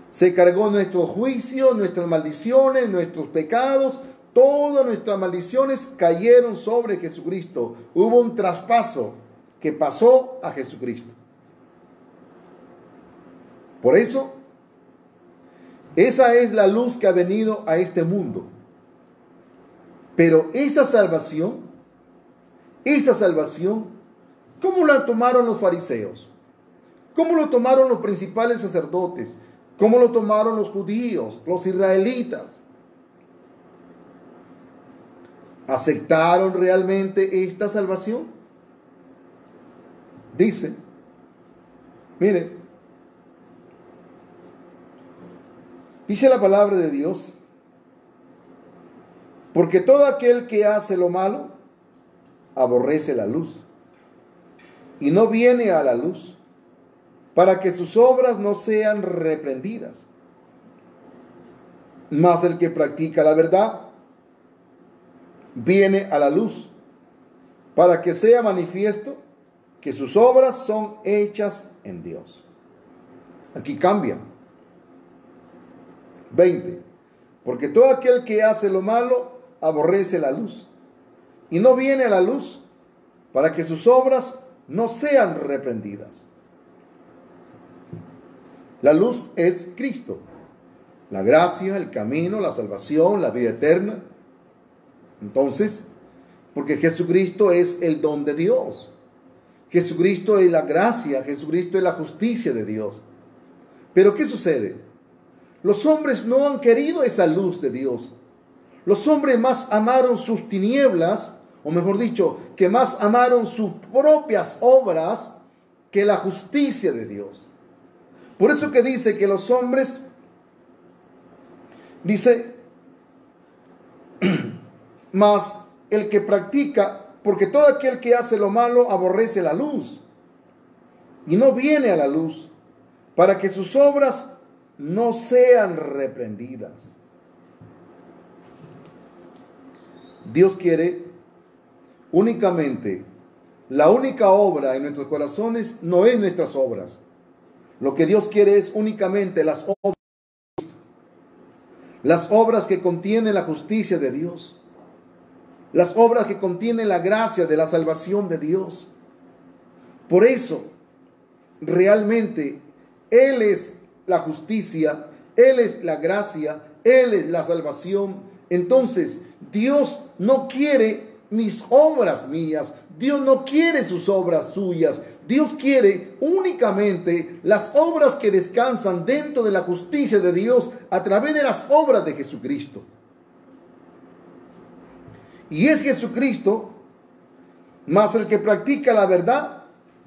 Se cargó nuestros juicios, nuestras maldiciones, nuestros pecados. Todas nuestras maldiciones cayeron sobre Jesucristo. Hubo un traspaso que pasó a Jesucristo. Por eso, esa es la luz que ha venido a este mundo. Pero esa salvación, ¿cómo la tomaron los fariseos? ¿Cómo lo tomaron los principales sacerdotes? ¿Cómo lo tomaron los judíos, los israelitas? ¿Aceptaron realmente esta salvación? Dice, mire, dice la palabra de Dios, porque todo aquel que hace lo malo, aborrece la luz, y no viene a la luz, para que sus obras no sean reprendidas. Mas el que practica la verdad, viene a la luz, para que sea manifiesto que sus obras son hechas en Dios. Aquí cambia. 20. Porque todo aquel que hace lo malo, aborrece la luz, y no viene a la luz, para que sus obras no sean reprendidas. La luz es Cristo, la gracia, el camino, la salvación, la vida eterna. Entonces, porque Jesucristo es el don de Dios. Jesucristo es la gracia, Jesucristo es la justicia de Dios. Pero ¿qué sucede? Los hombres no han querido esa luz de Dios. Los hombres más amaron sus tinieblas, o mejor dicho, que más amaron sus propias obras que la justicia de Dios. Por eso que dice que los hombres, dice, Mas el que practica, porque todo aquel que hace lo malo aborrece la luz y no viene a la luz para que sus obras no sean reprendidas. Dios quiere únicamente, la única obra en nuestros corazones no es nuestras obras. Lo que Dios quiere es únicamente las obras que contienen la justicia de Dios, las obras que contienen la gracia de la salvación de Dios. Por eso, realmente, Él es la justicia, Él es la gracia, Él es la salvación. Entonces, Dios no quiere mis obras mías, Dios no quiere sus obras suyas, Dios quiere únicamente las obras que descansan dentro de la justicia de Dios a través de las obras de Jesucristo. Y es Jesucristo, más el que practica la verdad,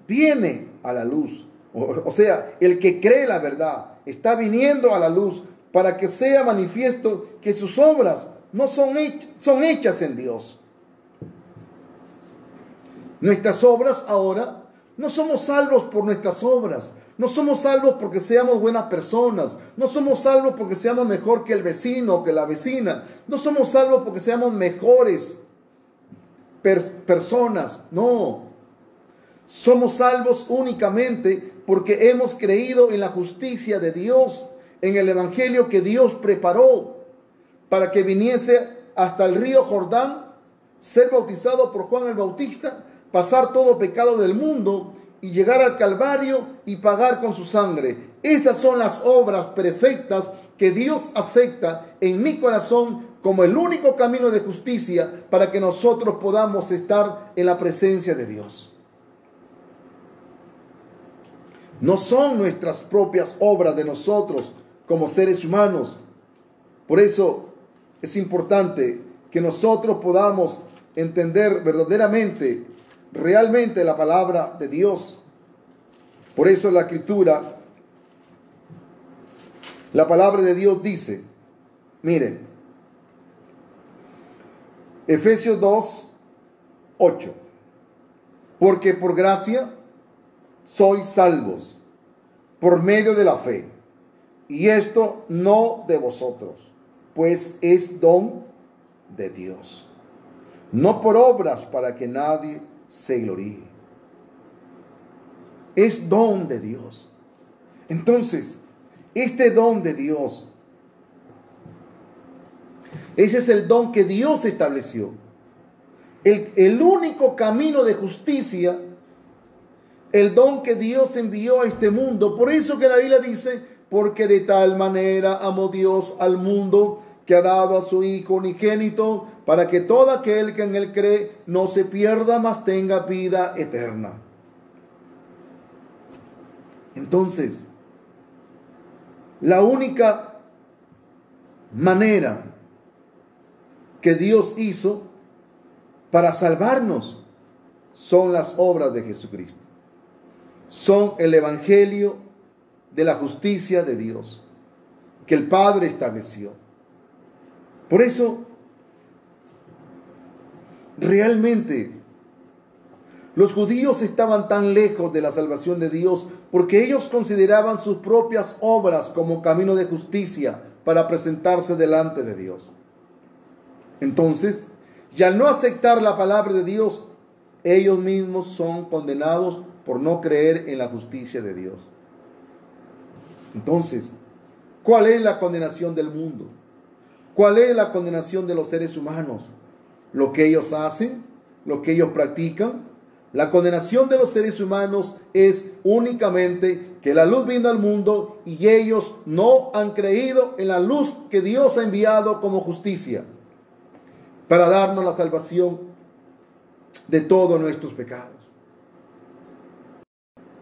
viene a la luz. O sea, el que cree la verdad está viniendo a la luz para que sea manifiesto que sus obras no son hechas en Dios. Nuestras obras ahora, no somos salvos por nuestras obras. No somos salvos porque seamos buenas personas. No somos salvos porque seamos mejor que el vecino o que la vecina. No somos salvos porque seamos mejores personas. No. Somos salvos únicamente porque hemos creído en la justicia de Dios, en el evangelio que Dios preparó para que viniese hasta el río Jordán, ser bautizado por Juan el Bautista, pasar todo pecado del mundo y llegar al Calvario y pagar con su sangre. Esas son las obras perfectas que Dios acepta en mi corazón como el único camino de justicia para que nosotros podamos estar en la presencia de Dios. No son nuestras propias obras de nosotros como seres humanos. Por eso es importante que nosotros podamos entender verdaderamente, realmente la palabra de Dios. Por eso la Escritura, la palabra de Dios dice, miren, Efesios 2, 8, porque por gracia sois salvos por medio de la fe, y esto no de vosotros, pues es don de Dios, no por obras para que nadie se gloríe. Es don de Dios. Entonces, este don de Dios, ese es el don que Dios estableció. El único camino de justicia, el don que Dios envió a este mundo. Por eso que la Biblia dice, porque de tal manera amó Dios al mundo que ha dado a su Hijo unigénito, para que todo aquel que en él cree no se pierda, mas tenga vida eterna. Entonces, la única manera que Dios hizo para salvarnos son las obras de Jesucristo. Son el evangelio de la justicia de Dios que el Padre estableció. Por eso, realmente, los judíos estaban tan lejos de la salvación de Dios porque ellos consideraban sus propias obras como camino de justicia para presentarse delante de Dios. Entonces, y al no aceptar la palabra de Dios, ellos mismos son condenados por no creer en la justicia de Dios. Entonces, ¿cuál es la condenación del mundo? ¿Cuál es la condenación de los seres humanos? Lo que ellos hacen, lo que ellos practican. La condenación de los seres humanos es únicamente que la luz vino al mundo y ellos no han creído en la luz que Dios ha enviado como justicia para darnos la salvación de todos nuestros pecados.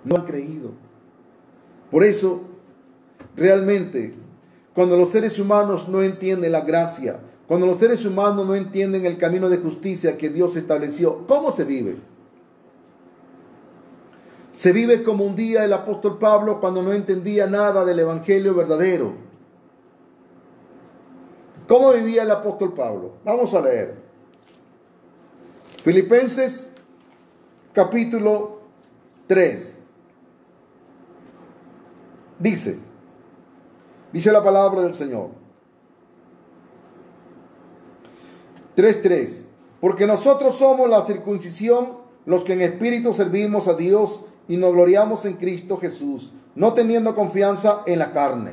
No han creído. Por eso, realmente, cuando los seres humanos no entienden la gracia, cuando los seres humanos no entienden el camino de justicia que Dios estableció, ¿cómo se vive? Se vive como un día el apóstol Pablo cuando no entendía nada del evangelio verdadero. ¿Cómo vivía el apóstol Pablo? Vamos a leer. Filipenses capítulo 3. Dice la palabra del Señor. 3:3. Porque nosotros somos la circuncisión, los que en espíritu servimos a Dios y nos gloriamos en Cristo Jesús, no teniendo confianza en la carne.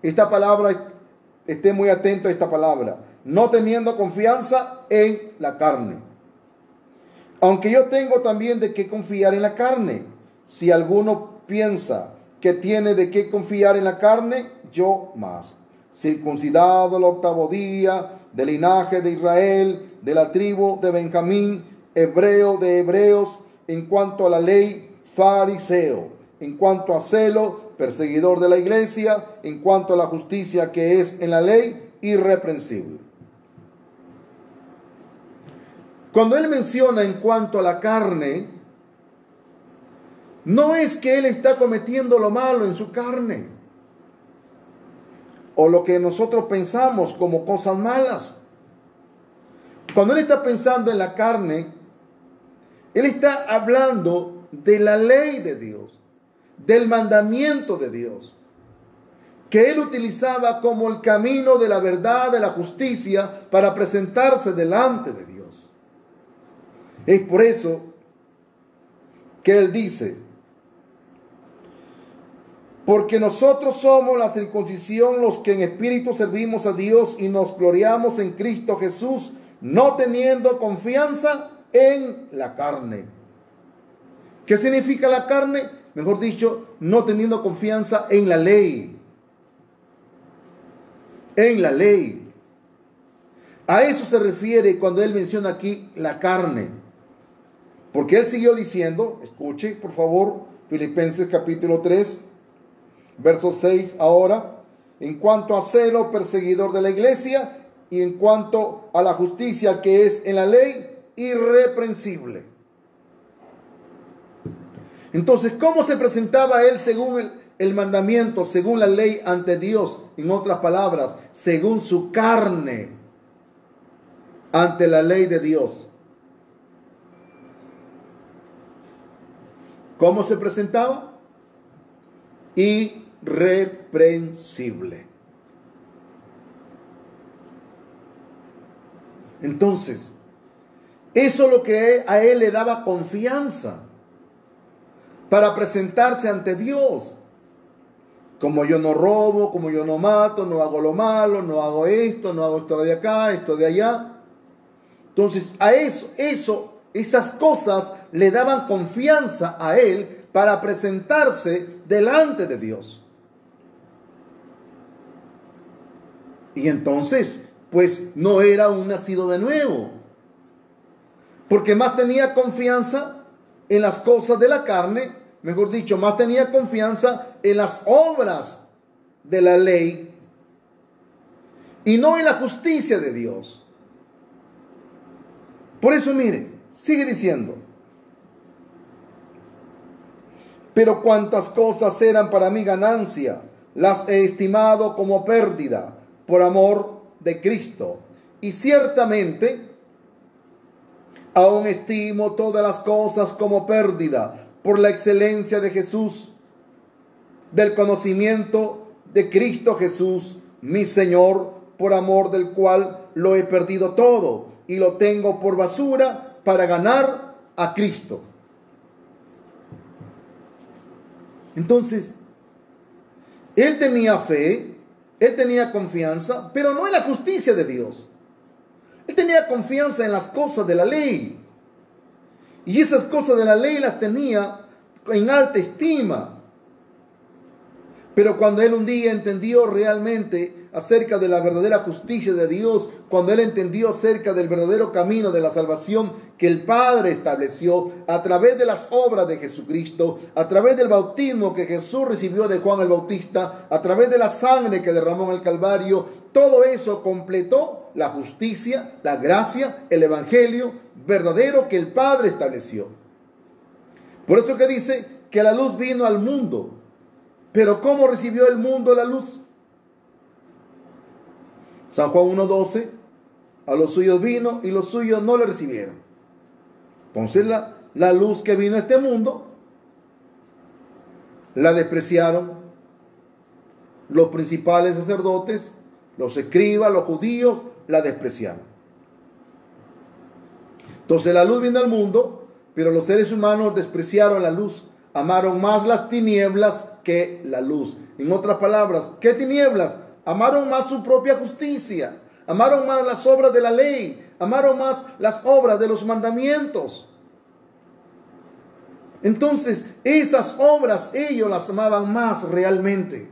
Esta palabra, esté muy atento a esta palabra. No teniendo confianza en la carne. Aunque yo tengo también de qué confiar en la carne. Si alguno piensa que tiene de qué confiar en la carne, yo más. Circuncidado al 8º día, del linaje de Israel, de la tribu de Benjamín, hebreo de hebreos, en cuanto a la ley, fariseo, en cuanto a celo, perseguidor de la iglesia, en cuanto a la justicia que es en la ley, irreprensible. Cuando él menciona en cuanto a la carne, no es que él está cometiendo lo malo en su carne, o lo que nosotros pensamos como cosas malas. Cuando él está pensando en la carne, él está hablando de la ley de Dios, del mandamiento de Dios, que él utilizaba como el camino de la verdad, de la justicia, para presentarse delante de Dios. Es por eso que él dice: porque nosotros somos la circuncisión, los que en espíritu servimos a Dios y nos gloriamos en Cristo Jesús, no teniendo confianza en la carne. ¿Qué significa la carne? Mejor dicho, no teniendo confianza en la ley. En la ley. A eso se refiere cuando él menciona aquí la carne. Porque él siguió diciendo, escuche por favor, Filipenses capítulo 3, verso 6 ahora: en cuanto a celo, perseguidor de la iglesia, y en cuanto a la justicia que es en la ley, irreprensible. Entonces, ¿cómo se presentaba él según el mandamiento, según la ley ante Dios? En otras palabras, según su carne ante la ley de Dios. ¿Cómo se presentaba? Irreprensible. Entonces, eso es lo que a él le daba confianza para presentarse ante Dios. Como yo no robo, como yo no mato, no hago lo malo, no hago esto de acá, esto de allá. Entonces, a esas cosas le daban confianza a él para presentarse delante de Dios. Y entonces, pues no era un nacido de nuevo, porque más tenía confianza en las cosas de la carne, mejor dicho, más tenía confianza en las obras de la ley y no en la justicia de Dios. Por eso, mire, sigue diciendo: pero cuantas cosas eran para mí ganancia, las he estimado como pérdida por amor de Cristo. Y ciertamente aún estimo todas las cosas como pérdida por la excelencia de Jesús, del conocimiento de Cristo Jesús, mi Señor, por amor del cual lo he perdido todo y lo tengo por basura para ganar a Cristo. Entonces, él tenía fe, él tenía confianza, pero no en la justicia de Dios. Él tenía confianza en las cosas de la ley. Y esas cosas de la ley las tenía en alta estima. Pero cuando él un día entendió realmente acerca de la verdadera justicia de Dios, cuando él entendió acerca del verdadero camino de la salvación que el Padre estableció a través de las obras de Jesucristo, a través del bautismo que Jesús recibió de Juan el Bautista, a través de la sangre que derramó en el Calvario, todo eso completó la justicia, la gracia, el evangelio verdadero que el Padre estableció. Por eso que dice que la luz vino al mundo. Pero ¿cómo recibió el mundo la luz? San Juan 1:12: a los suyos vino y los suyos no le recibieron. Entonces la luz que vino a este mundo la despreciaron los principales sacerdotes, los escribas, los judíos, la despreciaron. Entonces la luz vino al mundo, pero los seres humanos despreciaron la luz, amaron más las tinieblas que la luz. En otras palabras, ¿qué tinieblas? Amaron más su propia justicia, amaron más las obras de la ley, amaron más las obras de los mandamientos. Entonces, esas obras ellos las amaban más realmente.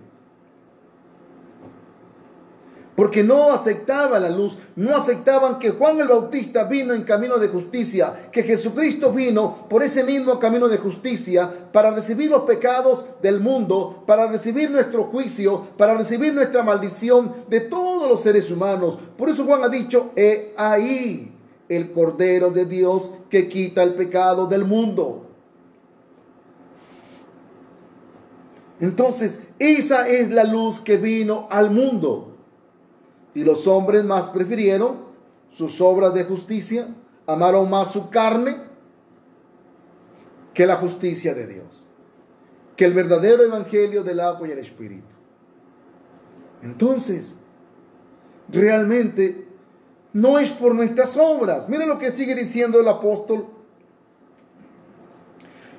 Porque no aceptaban la luz, no aceptaban que Juan el Bautista vino en camino de justicia, que Jesucristo vino por ese mismo camino de justicia para recibir los pecados del mundo, para recibir nuestro juicio, para recibir nuestra maldición de todos los seres humanos. Por eso Juan ha dicho, he ahí el Cordero de Dios que quita el pecado del mundo. Entonces, esa es la luz que vino al mundo. Y los hombres más prefirieron sus obras de justicia, amaron más su carne que la justicia de Dios, que el verdadero evangelio del agua y el espíritu. Entonces, realmente no es por nuestras obras. Miren lo que sigue diciendo el apóstol.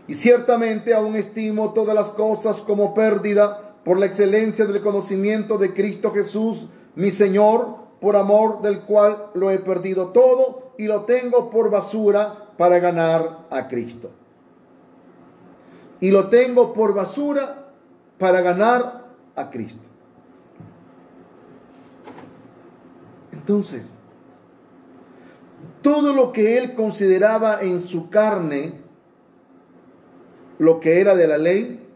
Y ciertamente aún estimo todas las cosas como pérdida por la excelencia del conocimiento de Cristo Jesús, mi Señor, por amor del cual lo he perdido todo y lo tengo por basura para ganar a Cristo. Y lo tengo por basura para ganar a Cristo. Entonces, todo lo que él consideraba en su carne, lo que era de la ley,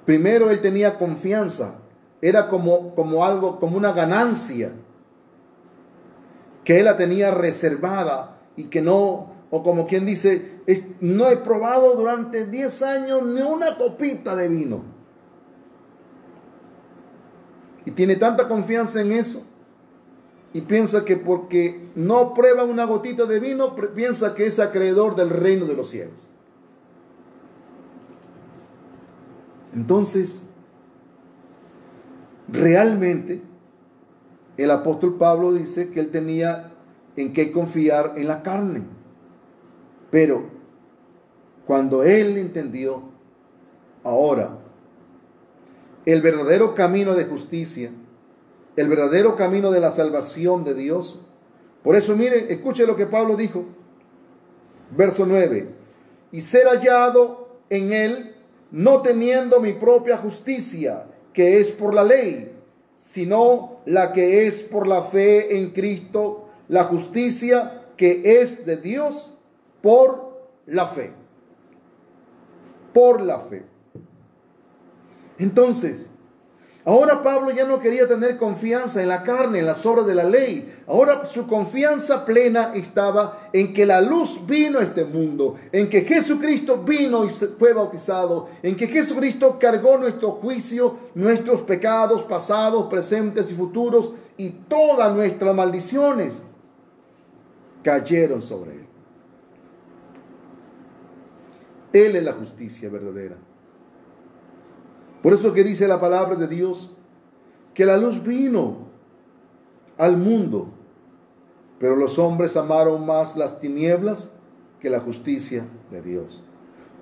primero él tenía confianza, era como algo, como una ganancia, que él la tenía reservada y que no, o como quien dice, no he probado durante 10 años ni una copita de vino. Y tiene tanta confianza en eso y piensa que porque no prueba una gotita de vino, piensa que es acreedor del reino de los cielos. Entonces, realmente, el apóstol Pablo dice que él tenía en qué confiar en la carne. Pero, cuando él entendió, ahora, el verdadero camino de justicia, el verdadero camino de la salvación de Dios. Por eso, mire, escuche lo que Pablo dijo. Verso 9. Y ser hallado en él, no teniendo mi propia justicia, que es por la ley, sino la que es por la fe en Cristo, la justicia que es de Dios por la fe. Por la fe. Entonces, ahora Pablo ya no quería tener confianza en la carne, en las obras de la ley. Ahora su confianza plena estaba en que la luz vino a este mundo, en que Jesucristo vino y fue bautizado, en que Jesucristo cargó nuestro juicio, nuestros pecados pasados, presentes y futuros, y todas nuestras maldiciones cayeron sobre él. Él es la justicia verdadera. Por eso que dice la palabra de Dios, que la luz vino al mundo, pero los hombres amaron más las tinieblas que la justicia de Dios.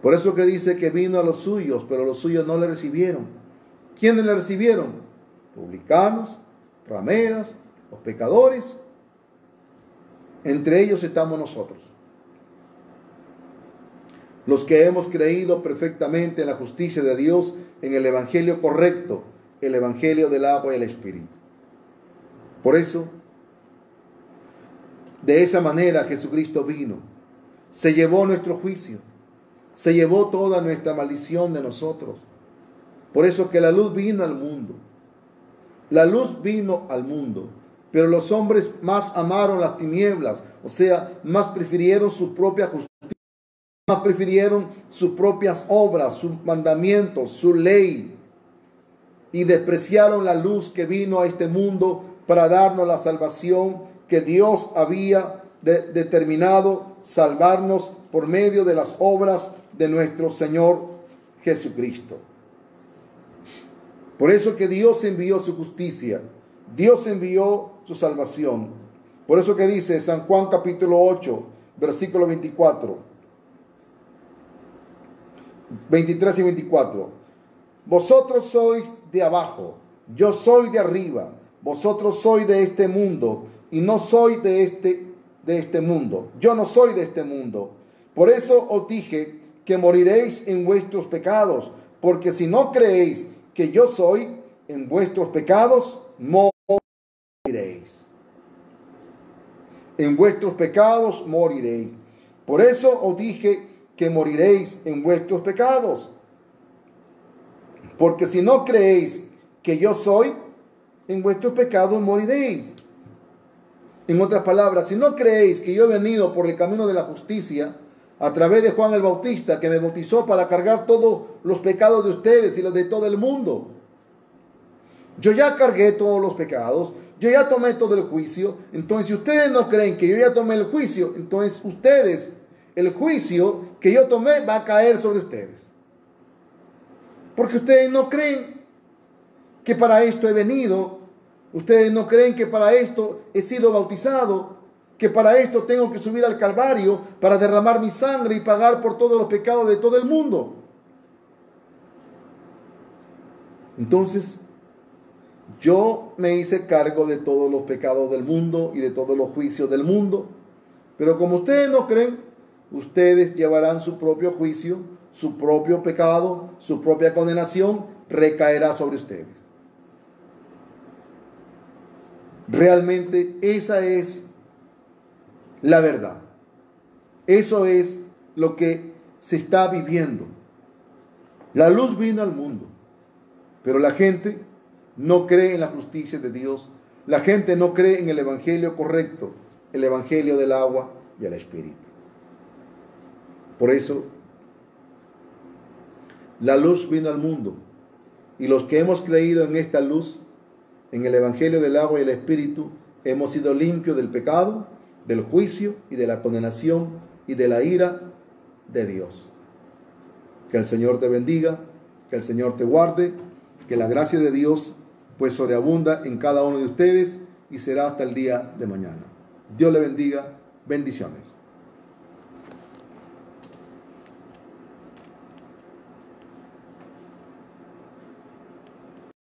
Por eso que dice que vino a los suyos, pero los suyos no le recibieron. ¿Quiénes le recibieron? Publicanos, rameras, los pecadores. Entre ellos estamos nosotros, los que hemos creído perfectamente en la justicia de Dios, en el evangelio correcto, el evangelio del agua y el espíritu. Por eso, de esa manera Jesucristo vino, se llevó nuestro juicio, se llevó toda nuestra maldición de nosotros. Por eso que la luz vino al mundo. La luz vino al mundo, pero los hombres más amaron las tinieblas, o sea, más prefirieron su propia justicia. Más prefirieron sus propias obras, sus mandamientos, su ley, y despreciaron la luz que vino a este mundo para darnos la salvación que Dios había determinado salvarnos por medio de las obras de nuestro Señor Jesucristo. Por eso que Dios envió su justicia, Dios envió su salvación. Por eso que dice San Juan capítulo 8, versículo 23 y 24. Vosotros sois de abajo, yo soy de arriba. Vosotros sois de este mundo y no soy de este mundo. Yo no soy de este mundo. Por eso os dije que moriréis en vuestros pecados, porque si no creéis que yo soy, en vuestros pecados moriréis. En vuestros pecados moriréis. Por eso os dije que moriréis en vuestros pecados. Porque si no creéis que yo soy, en vuestros pecados moriréis. En otras palabras, si no creéis que yo he venido por el camino de la justicia, a través de Juan el Bautista, que me bautizó para cargar todos los pecados de ustedes y los de todo el mundo. Yo ya cargué todos los pecados, yo ya tomé todo el juicio. Entonces, si ustedes no creen que yo ya tomé el juicio, entonces ustedes, el juicio que yo tomé va a caer sobre ustedes. Porque ustedes no creen que para esto he venido, ustedes no creen que para esto he sido bautizado, que para esto tengo que subir al Calvario para derramar mi sangre y pagar por todos los pecados de todo el mundo. Entonces, yo me hice cargo de todos los pecados del mundo y de todos los juicios del mundo, pero como ustedes no creen, ustedes llevarán su propio juicio, su propio pecado, su propia condenación recaerá sobre ustedes. Realmente esa es la verdad. Eso es lo que se está viviendo. La luz vino al mundo, pero la gente no cree en la justicia de Dios. La gente no cree en el evangelio correcto, el evangelio del agua y el espíritu. Por eso, la luz vino al mundo, y los que hemos creído en esta luz, en el evangelio del agua y el espíritu, hemos sido limpios del pecado, del juicio y de la condenación y de la ira de Dios. Que el Señor te bendiga, que el Señor te guarde, que la gracia de Dios pues sobreabunda en cada uno de ustedes y será hasta el día de mañana. Dios le bendiga. Bendiciones.